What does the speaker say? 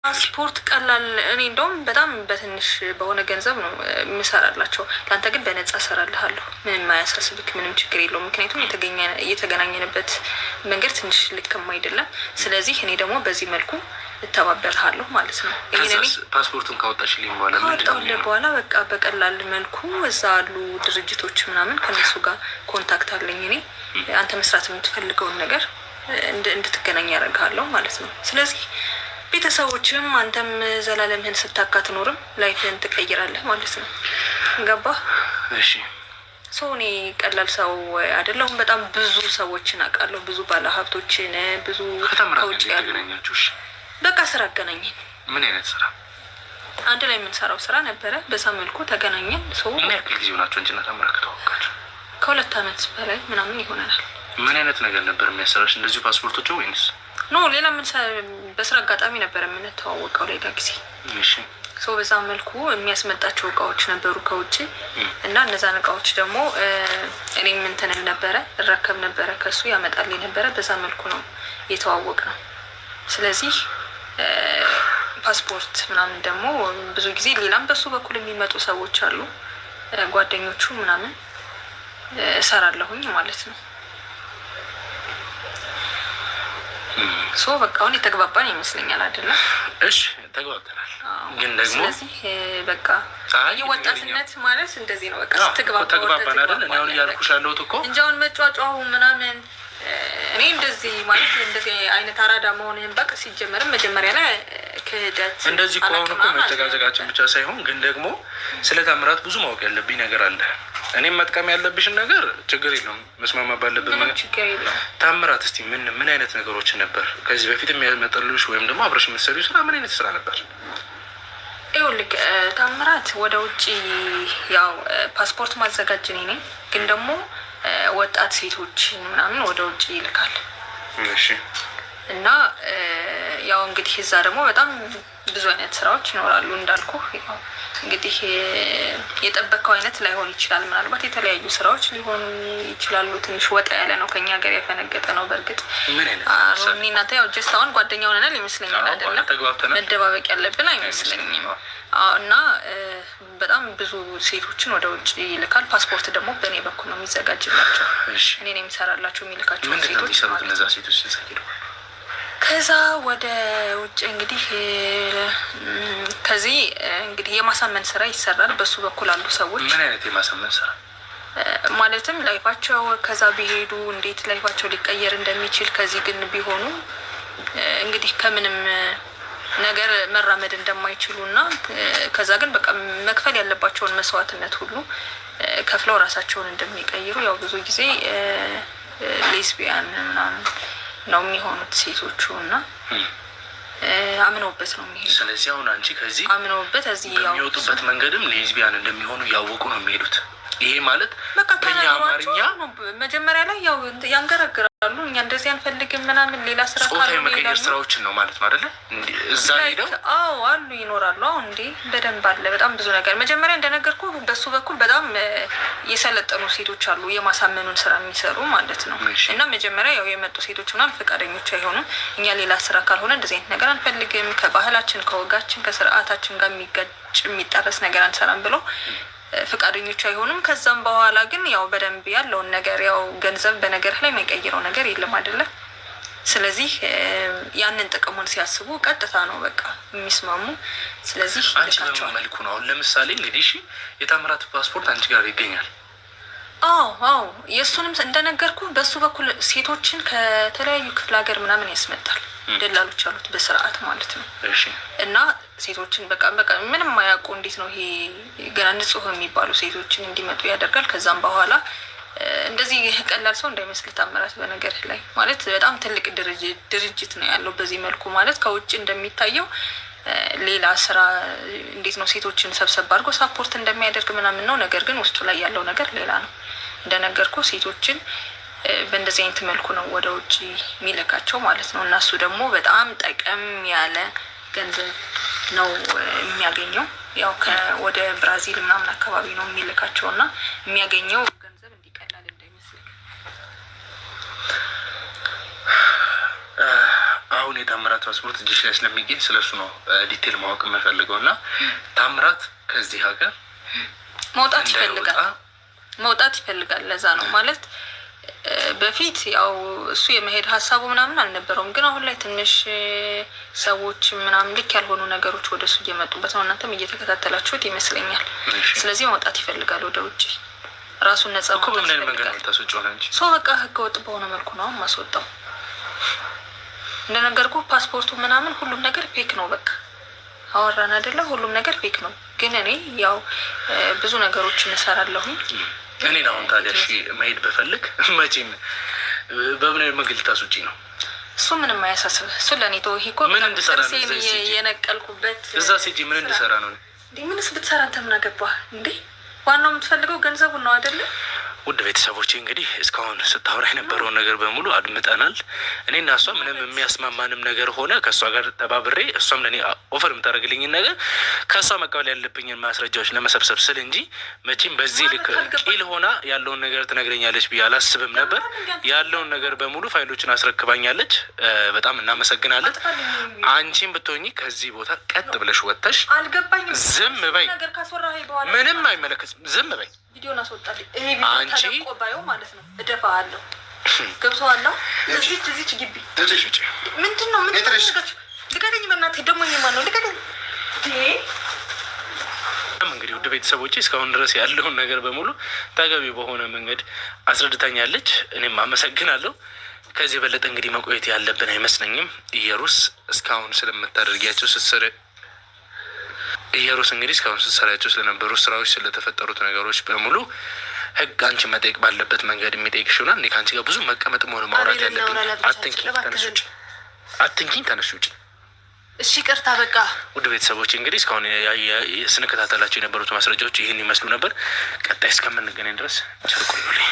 ፓስፖርት ቀላል እኔ እንደውም በጣም በትንሽ በሆነ ገንዘብ ነው የምሰራላቸው። ለአንተ ግን በነጻ እሰራልሃለሁ። ምንም አያሳስብክ፣ ምንም ችግር የለውም። ምክንያቱም የተገናኘንበት መንገድ ትንሽ ልክም አይደለም። ስለዚህ እኔ ደግሞ በዚህ መልኩ እተባበርሃለሁ ማለት ነው። ፓስፖርቱን ካወጣሽልኝ በኋላ በቃ በቀላል መልኩ እዛ አሉ ድርጅቶች ምናምን ከነሱ ጋር ኮንታክት አለኝ። እኔ አንተ መስራት የምትፈልገውን ነገር እንድትገናኝ ያደርግሃለሁ ማለት ነው። ስለዚህ ቤተሰቦችም አንተም ዘላለምህን ስታካ ትኖርም ላይፍህን ትቀይራለህ ማለት ነው። ገባህ? እሺ። እኔ ቀላል ሰው አይደለሁም። በጣም ብዙ ሰዎችን አውቃለሁ፣ ብዙ ባለሀብቶችን፣ ብዙ ከውጭ ያሉ። በቃ ስራ አገናኘን። ምን አይነት ስራ? አንድ ላይ የምንሰራው ስራ ነበረ። በዛ መልኩ ተገናኘን። ምን ያክል ጊዜ ሆናችሁ አንቺና ታምራት ከተዋወቃችሁ? ከ2 አመት በላይ ምናምን ይሆነናል። ምን አይነት ነገር ነበር የሚያሰራሽ? እንደዚሁ ፓስፖርቶቹ ወይንስ ሌላ ምን? በስራ አጋጣሚ ነበር የምንተዋወቀው ሌላ ጊዜ። እሺ። በዛ መልኩ የሚያስመጣቸው እቃዎች ነበሩ ከውጭ እና እነዛን እቃዎች ደግሞ እኔም እንትን ነበረ እረከብ ነበረ፣ ከሱ ያመጣልኝ ነበረ። በዛ መልኩ ነው የተዋወቅ ነው። ስለዚህ ፓስፖርት ምናምን ደግሞ ብዙ ጊዜ ሌላም በሱ በኩል የሚመጡ ሰዎች አሉ፣ ጓደኞቹ ምናምን እሰራለሁኝ ማለት ነው። በቃ አሁን የተግባባን ይመስለኛል አይደለም? እሺ ተግባብተናል። ግን ደግሞ ስለዚህ በቃ የወጣትነት ማለት እንደዚህ ነው። በቃ ተግባባን አይደል? እኔ አሁን እያልኩሽ ያለሁት እኮ እንጂ አሁን መጫጫሁ ምናምን እኔ እንደዚህ ማለት እንደዚህ አይነት አራዳ መሆንህን በቃ ሲጀመርም መጀመሪያ ላይ ክህደት እንደዚህ እኮ አሁን እኮ መጨቃጨቃችን ብቻ ሳይሆን ግን ደግሞ ስለ ታምራት ብዙ ማወቅ ያለብኝ ነገር አለ። እኔም መጥቀም ያለብሽን ነገር ችግር የለውም፣ መስማማ ባለብን ነገር ችግር የለውም። ታምራት እስቲ ምን አይነት ነገሮችን ነበር ከዚህ በፊት የሚያመጣልሽ ወይም ደግሞ አብረሽ የምትሰሪው ስራ ምን አይነት ስራ ነበር? ይኸውልህ ታምራት ወደ ውጭ ያው ፓስፖርት ማዘጋጅ እኔ ነኝ፣ ግን ደግሞ ወጣት ሴቶች ምናምን ወደ ውጭ ይልካል። እሺ። እና ያው እንግዲህ እዛ ደግሞ በጣም ብዙ አይነት ስራዎች ይኖራሉ እንዳልኩ። ያው እንግዲህ የጠበቀው አይነት ላይሆን ይችላል። ምናልባት የተለያዩ ስራዎች ሊሆኑ ይችላሉ። ትንሽ ወጣ ያለ ነው፣ ከኛ ሀገር ያፈነገጠ ነው። በእርግጥ እናንተ ያው ጀስት አሁን ጓደኛ ሆነናል ይመስለኛል አይደለም? መደባበቅ ያለብን አይመስለኝም። እና በጣም ብዙ ሴቶችን ወደ ውጭ ይልካል። ፓስፖርት ደግሞ በእኔ በኩል ነው የሚዘጋጅላቸው። እኔ ነው የሚሰራላቸው የሚልካቸው ሴቶች ማለት ነው። ከዛ ወደ ውጭ እንግዲህ ከዚህ እንግዲህ የማሳመን ስራ ይሰራል። በሱ በኩል አሉ ሰዎች። ምን አይነት የማሳመን ስራ? ማለትም ላይፋቸው ከዛ ቢሄዱ እንዴት ላይፋቸው ሊቀየር እንደሚችል፣ ከዚህ ግን ቢሆኑ እንግዲህ ከምንም ነገር መራመድ እንደማይችሉ እና ከዛ ግን በቃ መክፈል ያለባቸውን መስዋዕትነት ሁሉ ከፍለው ራሳቸውን እንደሚቀይሩ ያው ብዙ ጊዜ ሌስቢያን ምናምን ነው የሚሆኑት ሴቶቹ እና አምነውበት ነው የሚሄዱት። ስለዚህ አሁን አንቺ ከዚህ አምነውበት እዚህ የሚወጡበት መንገድም ሌዝቢያን እንደሚሆኑ ያወቁ ነው የሚሄዱት። ይሄ ማለት በእኛ አማርኛ መጀመሪያ ላይ ያው ያንገራግራሉ። እኛ እንደዚህ አንፈልግም ምናምን ሌላ ስራ ጾታ የመቀየር ስራዎችን ነው ማለት ነው አይደለ? እዛ ሄደው አሉ ይኖራሉ። አሁን እንዴ በደንብ አለ በጣም ብዙ ነገር። መጀመሪያ እንደነገርኩ በሱ በኩል በጣም የሰለጠኑ ሴቶች አሉ የማሳመኑን ስራ የሚሰሩ ማለት ነው። እና መጀመሪያ ያው የመጡ ሴቶች ምናምን ፈቃደኞች አይሆኑም። እኛ ሌላ ስራ ካልሆነ እንደዚህ አይነት ነገር አንፈልግም፣ ከባህላችን ከወጋችን ከስርዓታችን ጋር የሚጋጭ የሚጣረስ ነገር አንሰራም ብለው ፈቃደኞች አይሆኑም። ከዛም በኋላ ግን ያው በደንብ ያለውን ነገር ያው ገንዘብ በነገር ላይ የማይቀይረው ነገር የለም አይደለ? ስለዚህ ያንን ጥቅሙን ሲያስቡ ቀጥታ ነው በቃ የሚስማሙ። ስለዚህ አንቺ በምን መልኩ ነው አሁን ለምሳሌ እንግዲህ እሺ የታምራት ፓስፖርት አንቺ ጋር ይገኛል? አዎ የእሱንም እንደነገርኩ በሱ በኩል ሴቶችን ከተለያዩ ክፍለ ሀገር ምናምን ያስመጣል። ደላሎች አሉት በስርዓት ማለት ነው። እና ሴቶችን በቃ ምንም ማያውቁ እንዴት ነው ይሄ ገና ንጹህ የሚባሉ ሴቶችን እንዲመጡ ያደርጋል። ከዛም በኋላ እንደዚህ ቀላል ሰው እንዳይመስል ታምራት በነገር ላይ ማለት በጣም ትልቅ ድርጅት ነው ያለው። በዚህ መልኩ ማለት ከውጭ እንደሚታየው ሌላ ስራ እንዴት ነው ሴቶችን ሰብሰብ አድርጎ ሳፖርት እንደሚያደርግ ምናምን ነው። ነገር ግን ውስጡ ላይ ያለው ነገር ሌላ ነው። እንደነገርኩ ሴቶችን በእንደዚህ አይነት መልኩ ነው ወደ ውጭ የሚልካቸው ማለት ነው። እና እሱ ደግሞ በጣም ጠቀም ያለ ገንዘብ ነው የሚያገኘው። ያው ወደ ብራዚል ምናምን አካባቢ ነው የሚልካቸው እና የሚያገኘው ገንዘብ እንዲቀላል እንዳይመስል አሁን የታምራት ፓስፖርት እጅሽ ላይ ስለሚገኝ ስለሱ ነው ዲቴል ማወቅ የምፈልገው። እና ታምራት ከዚህ ሀገር መውጣት ይፈልጋል። ለዛ ነው ማለት በፊት ያው እሱ የመሄድ ሀሳቡ ምናምን አልነበረውም። ግን አሁን ላይ ትንሽ ሰዎች ምናምን ልክ ያልሆኑ ነገሮች ወደ እሱ እየመጡበት ነው። እናንተም እየተከታተላችሁት ይመስለኛል። ስለዚህ መውጣት ይፈልጋል ወደ ውጭ፣ ራሱን ነጻ ማውጣት ይፈልጋል። ሰው በቃ ህገ ወጥ በሆነ መልኩ ነው ማስወጣው። እንደነገርኩ ፓስፖርቱ ምናምን ሁሉም ነገር ፌክ ነው። በቃ አወራን አይደለ? ሁሉም ነገር ፌክ ነው። ግን እኔ ያው ብዙ ነገሮችን እሰራለሁኝ። እኔን አሁን ታዲያ እሺ መሄድ በፈልግ መቼም በምን መንገድ ልታስወጪ ነው? እሱ ምንም አያሳስብህ። እሱ ለእኔ ተወው። ይሄ እኮ ምን እንድሰራ ነው የነቀልኩበት እዛ ሴጂ ምን እንድሰራ ነው እንዴ? ምንስ ብትሰራ አንተ ምን አገባህ እንዴ? ዋናው የምትፈልገው ገንዘቡን ነው አይደለ? ውድ ቤተሰቦቼ እንግዲህ እስካሁን ስታወራ የነበረውን ነገር በሙሉ አድምጠናል። እኔና እሷ ምንም የሚያስማማንም ነገር ሆነ ከእሷ ጋር ተባብሬ እሷም ለእኔ ኦፈር የምታደርግልኝን ነገር ከእሷ መቀበል ያለብኝን ማስረጃዎች ለመሰብሰብ ስል እንጂ መቼም በዚህ ልክ ቂል ሆና ያለውን ነገር ትነግረኛለች ብዬ አላስብም ነበር። ያለውን ነገር በሙሉ ፋይሎችን አስረክባኛለች። በጣም እናመሰግናለን። አንቺም ብትሆኚ ከዚህ ቦታ ቀጥ ብለሽ ወጥተሽ ዝም በይ። ምንም አይመለከትም። ዝም በይ። ቪዲዮን አስወጣልኝ። ይሄ ቪዲዮ ተለቆባየው ማለት ነው። እደፋለሁ። ገብቶሃል? እዚች ግቢ ምንድን ነው? ምን ተረጋግጥ። ልቀቀኝ በእናትህ። ደግሞ ይሄ ማን ነው? ልቀቀኝ። እንግዲህ ውድ ቤተሰቦቼ እስካሁን ድረስ ያለውን ነገር በሙሉ ተገቢ በሆነ መንገድ አስረድታኛለች። እኔም አመሰግናለሁ። ከዚህ የበለጠ እንግዲህ መቆየት ያለብን አይመስለኝም። ኢየሩስ እስካሁን ስለምታደርጊያቸው እንግዲህ እስካሁን ስትሰራቸው ስለነበሩ ስራዎች፣ ስለተፈጠሩት ነገሮች በሙሉ ህግ አንቺ መጠየቅ ባለበት መንገድ የሚጠይቅሽ ይሆናል። እኔ ከአንቺ ጋር ብዙ መቀመጥ መሆን ማውራት ያለብኝ። አትንኪኝ፣ ተነሱ ውጭ። እሺ ቅርታ። በቃ ውድ ቤተሰቦች እንግዲህ እስካሁን ስንከታተላቸው የነበሩት ማስረጃዎች ይህን ይመስሉ ነበር። ቀጣይ እስከምንገናኝ ድረስ ቸር ቆዩልኝ።